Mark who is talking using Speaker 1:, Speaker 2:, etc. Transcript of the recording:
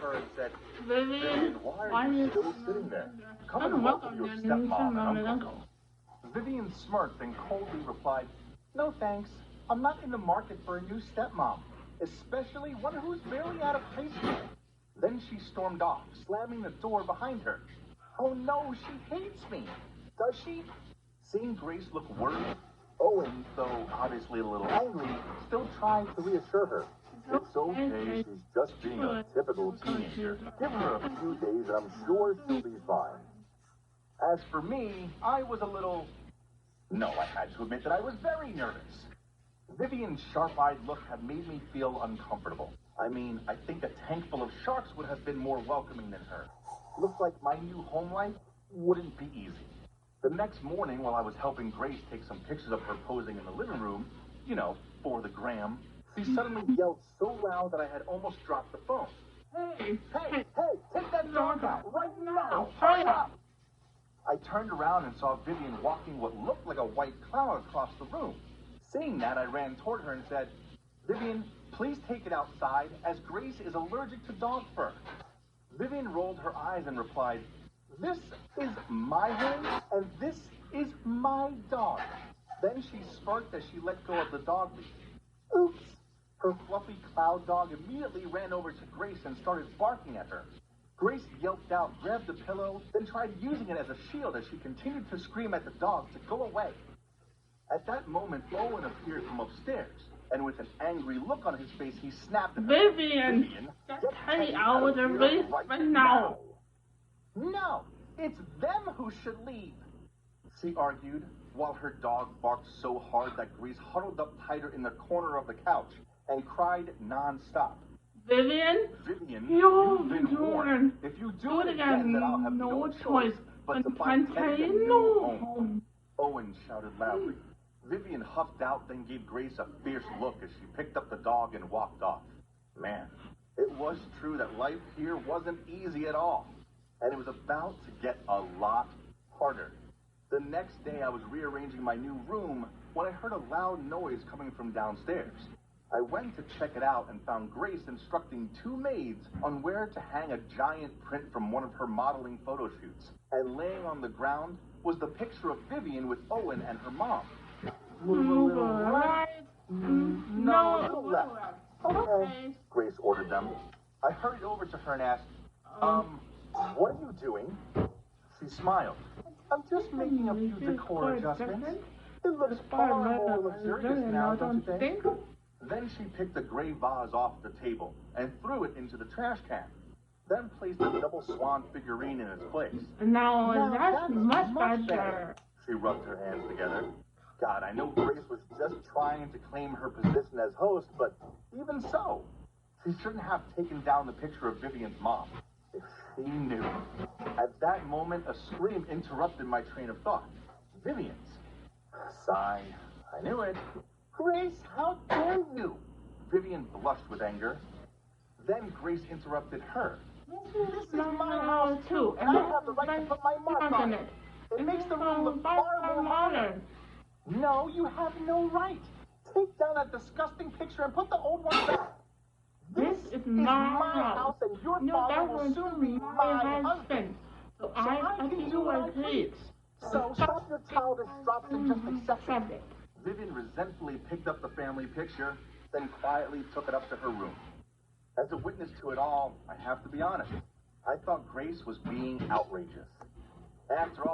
Speaker 1: her and said,
Speaker 2: Vivian,
Speaker 1: why are you still sitting there? Come and welcome your stepmom and uncle. Vivian smirked and coldly replied, no thanks. I'm not in the market for a new stepmom, especially one who's barely out of high school. Then she stormed off, slamming the door behind her. Oh no, she hates me. Does she? Seeing Grace look worried, Owen, though obviously a little angry, still tried to reassure her. It's okay, she's just being a typical teenager. Give her a few days and I'm sure she'll be fine. As for me, I was a little... No, I had to admit that I was very nervous. Vivian's sharp-eyed look had made me feel uncomfortable. I mean, I think a tank full of sharks would have been more welcoming than her. Looked like my new home life wouldn't be easy. The next morning, while I was helping Grace take some pictures of her posing in the living room, you know, for the gram, she suddenly yelled so loud that I had almost dropped the phone. Hey, take that dog out right now! Hurry up! I turned around and saw Vivian walking what looked like a white cloud across the room. Seeing that, I ran toward her and said, Vivian, please take it outside, as Grace is allergic to dog fur. Vivian rolled her eyes and replied, this is my home, and this is my dog. Then she smirked as she let go of the dog leash. Oops. Her fluffy cloud dog immediately ran over to Grace and started barking at her. Grace yelped out, grabbed the pillow, then tried using it as a shield as she continued to scream at the dog to go away. At that moment, Owen appeared from upstairs, and with an angry look on his face, he snapped at her.
Speaker 2: Vivian, get Teddy out of the race right now.
Speaker 1: No, it's them who should leave, she argued, while her dog barked so hard that Grace huddled up tighter in the corner of the couch and cried non-stop.
Speaker 2: Vivian,
Speaker 1: you've been warned. If you do it again, then I'll have no choice but to find Teddy a new home. Owen shouted loudly. Vivian huffed out, then gave Grace a fierce look as she picked up the dog and walked off. Man, it was true that life here wasn't easy at all, and it was about to get a lot harder. The next day, I was rearranging my new room when I heard a loud noise coming from downstairs. I went to check it out and found Grace instructing two maids on where to hang a giant print from one of her modeling photo shoots. And laying on the ground was the picture of Vivian with Owen and her mom. Move a little right. No, a little left. Okay, Grace ordered them. I hurried over to her and asked, what are you doing? She smiled. I'm just making a few decor adjustments. It looks far more luxurious now, don't you think? Then she picked a gray vase off the table and threw it into the trash can. Then placed a double swan figurine in its place.
Speaker 2: Now that's much better.
Speaker 1: She rubbed her hands together. God, I know Grace was just trying to claim her position as host, but even so, she shouldn't have taken down the picture of Vivian's mom. If she knew. At that moment, a scream interrupted my train of thought. Vivian's. Sigh. I knew it. Grace, how dare you? Vivian blushed with anger. Then Grace interrupted her. This is my house too, and I have the right to put my mark on it. It makes the room look far more modern. No, you have no right. Take down that disgusting picture and put the old one back. This is my house, and your father will soon be my husband. So I can do what I please. So stop your childish drops and just accept it. Vivian resentfully picked up the family picture, then quietly took it up to her room. As a witness to it all, I have to be honest. I thought Grace was being outrageous. After all,